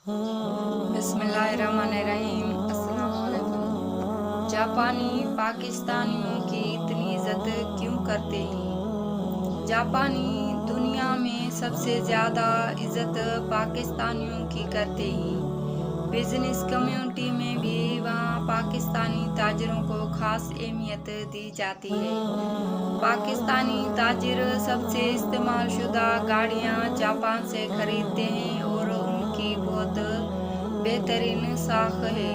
बिस्मिल्लाहिर्रहमानिर्रहीम। अस्सलाम वालेकुम। जापानी पाकिस्तानियों की इतनी इज्जत क्यों करते हैं? जापानी दुनिया में सबसे ज़्यादा इज्जत पाकिस्तानियों की करते हैं। बिजनेस कम्युनिटी में भी वहाँ पाकिस्तानी ताजिरों को खास अहमियत दी जाती है। पाकिस्तानी ताजिर सबसे इस्तेमाल शुदा गाड़ियाँ जापान से खरीदते हैं और उनकी बहुत बेहतरीन साख है।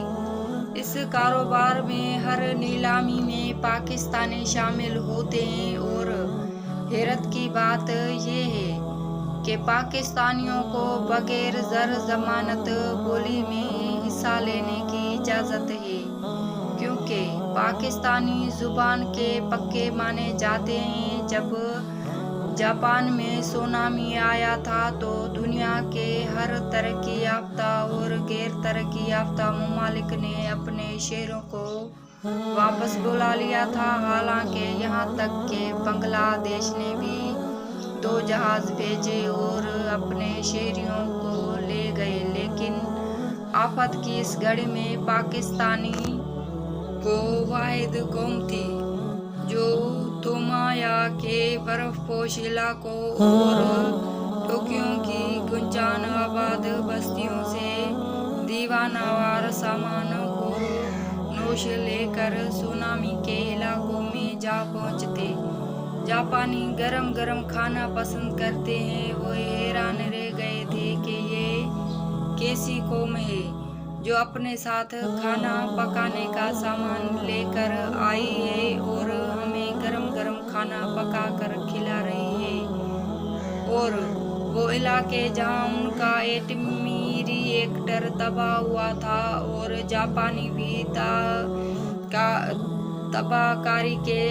इस कारोबार में हर नीलामी में पाकिस्तानी शामिल होते हैं और हैरत की बात यह है कि पाकिस्तानियों को बगैर ज़र ज़मानत बोली में हिस्सा लेने की इजाज़त है, क्योंकि पाकिस्तानी ज़ुबान के पक्के माने जाते हैं। जब जापान में सुनामी आया था तो दुनिया के हर तरक्की याफ्ता और गैर तरक्की याफ्ता ममालिक ने अपने शहरों को वापस बुला लिया था। हालांकि यहाँ तक कि बांग्लादेश ने भी 2 जहाज भेजे और अपने शहरियों को ले गए, लेकिन आफत की इस घड़ी में पाकिस्तानी को वाहिद कौम थी जो तोमाया के बर्फपोश इलाकों और टोक्यो की गुंजान आबाद बस्तियों से दीवानावार सामान को नोश लेकर सुनामी के इलाकों में जा पहुंचते। जापानी गरम गरम खाना पसंद करते हैं। वो हैरान रह गए थे कि ये कैसी कौम है जो अपने साथ खाना पकाने का सामान लेकर आई है और हमें गरम गरम खाना पका कर खिला रही है। और वो इलाके जहाँ उनका एटमी रिएक्टर तबाह हुआ था और जापानी भी तबाहकारी के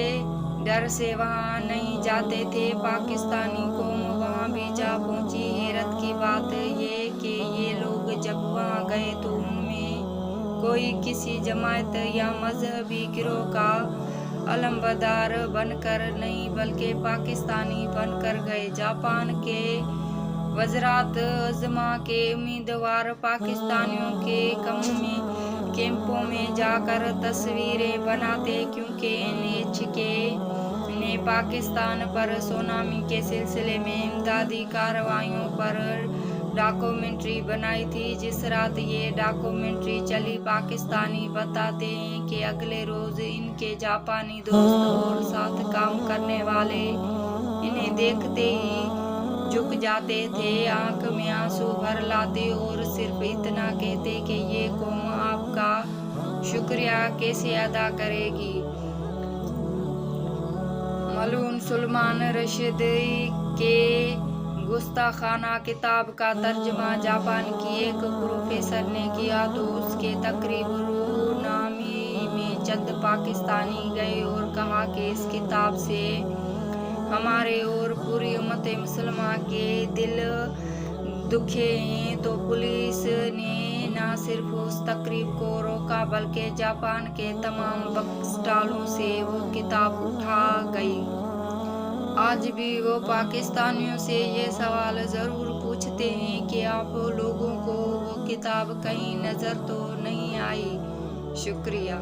डर से वहाँ नहीं जाते थे, पाकिस्तानी कौम वहाँ भी जा पहुँची। हैरत की बात ये कि ये लोग जब वहाँ गए तो उनमें कोई किसी जमात या मजहबी गिरोह का अलमबरदार बनकर नहीं, बल्कि पाकिस्तानी बनकर गए। जापान के वज़रात अज़्मा के उम्मीदवार पाकिस्तानियों के कैंपों में जाकर तस्वीरें बनाते, क्योंकि NHK ने पाकिस्तान पर सुनामी के सिलसिले में इमदादी कार्रवाइयों पर डॉक्यूमेंट्री बनाई थी। जिस रात ये डॉक्यूमेंट्री चली, पाकिस्तानी बताते हैं कि अगले रोज इनके जापानी दोस्त और साथ काम करने वाले इन्हें देखते ही झुक जाते थे, आंख में आंसू भर लाते और सिर्फ इतना कहते कि ये कौम आपका शुक्रिया कैसे अदा करेगी। मलून सुलेमान रशीदी के गुस्ताखाना किताब का तर्जमा जापान की एक प्रोफेसर ने किया तो उसके तकरीबनामी में चंद पाकिस्तानी गए और कहा कि इस किताब से हमारे और पूरी उम्मत मुसलमान के दिल दुखे हैं। तो पुलिस ने न सिर्फ उस तकरीब को रोका बल्कि जापान के तमाम बुक स्टॉलों से वो किताब उठा गई। आज भी वो पाकिस्तानियों से ये सवाल ज़रूर पूछते हैं कि आप लोगों को वो किताब कहीं नज़र तो नहीं आई। शुक्रिया।